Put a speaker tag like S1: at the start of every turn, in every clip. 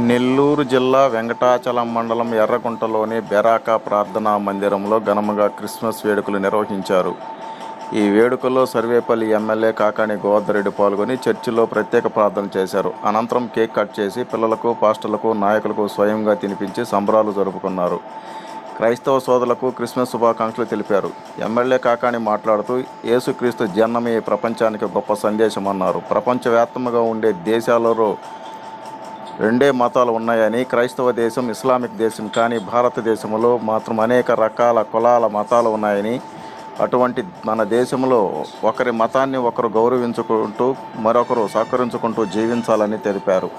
S1: నెల్లూరు జిల్లా వెంకటాచలం మండలం ఎర్రగుంటలోని బెరాకా ప్రార్థనా మందిరంలో ఘనంగా క్రిస్మస్ వేడుకలు నిర్వహించారు. ఈ వేడుకల్లో సర్వేపల్లి ఎమ్మెల్యే కాకాని గోవర్ధన్రెడ్డి పాల్గొని చర్చిలో ప్రత్యేక ప్రార్థన చేశారు. అనంతరం కేక్ కట్ చేసి పిల్లలకు, పాస్టర్లకు, నాయకులకు స్వయంగా తినిపించి సంబరాలు జరుపుకున్నారు. క్రైస్తవ సోదరులకు క్రిస్మస్ శుభాకాంక్షలు తెలిపారు. ఎమ్మెల్యే కాకాని మాట్లాడుతూ యేసుక్రీస్తు జన్మమే ప్రపంచానికి గొప్ప సందేశమన్నారు. ప్రపంచవ్యాప్తంగా ఉండే దేశాలలో రెండే మతాలు ఉన్నాయని, క్రైస్తవ దేశం, ఇస్లామిక్ దేశం, కానీ భారతదేశంలో మాత్రం అనేక రకాల కులాల మతాలు ఉన్నాయని, అటువంటి మన దేశంలో ఒకరి మతాన్ని ఒకరు గౌరవించుకుంటూ మరొకరు సహకరించుకుంటూ జీవించాలని తెలిపారు.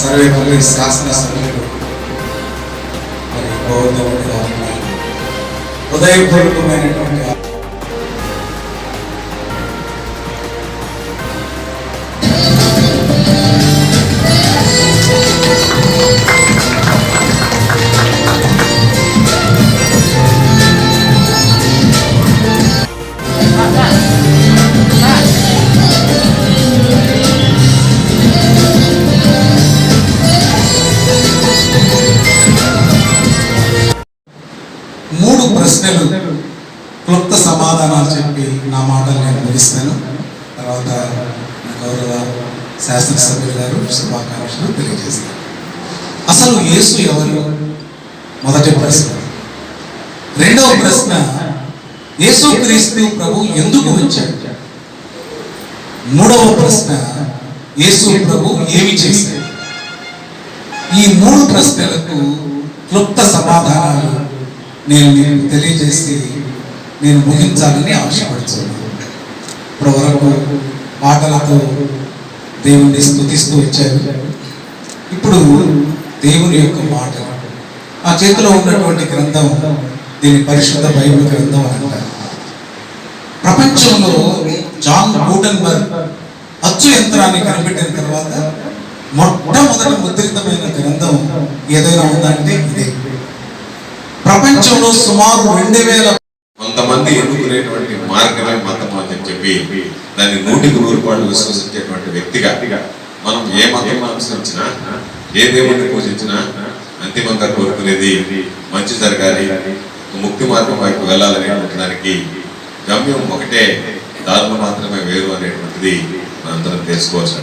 S2: సర్వేపల్లి శాసనసభ్యులు మరి గోవర్ధన్రెడ్డి గారు హృదయపూర్వకమైనటువంటి మూడు ప్రశ్నలు క్లుప్త సమాధానాలు చెప్పి నా మాటలు నేను ముగిస్తాను. తర్వాత గౌరవ శాసనసభ్యులు గారు శుభాకాంక్షలు తెలియజేస్తారు. అసలు యేసు ఎవరు? మొదటి ప్రశ్న. రెండవ ప్రశ్న, యేసుక్రీస్తు ప్రభు ఎందుకు వచ్చాడు? మూడవ ప్రశ్న, యేసు ప్రభు ఏమి చేశాడు? ఈ మూడు ప్రశ్నలకు క్లుప్త సమాధానాలు నేను తెలియజేసి నేను ముగించాలని ఆశపడుతున్నాను. ఇప్పటి వరకు మాటలతో దేవుణ్ణి స్తుతిస్తూ వచ్చారు. ఇప్పుడు దేవుని యొక్క మాటలు, ఆ చేతిలో ఉన్నటువంటి గ్రంథం, దీని పరిశుద్ధ బైబిల్ గ్రంథం అంటారు. ప్రపంచంలో జాన్ గూటెన్బర్గ్ అచ్చు యంత్రాన్ని కనిపెట్టిన తర్వాత మొట్టమొదటి ముద్రితమైన గ్రంథం ఏదైనా ఉందంటే ఇదే. ప్రపంచంలో సుమారు 2000
S3: కొంతమంది ఎన్నుకునేటువంటి మార్గమే మతం అని చెప్పి దాన్ని 100% విశ్వసించేటువంటి వ్యక్తిగా మనం ఏ మతం అనుసరించినా, ఏ దేవుడిని పూజించినా అంతిమంగా కోరుకునేది మంచి జరగాలి, ముక్తి మార్గం వైపు వెళ్ళాలనేటువంటి గమ్యం ఒకటే, దారులు మాత్రమే వేరు అనేటువంటిది మనందరం తెలుసుకోవచ్చు.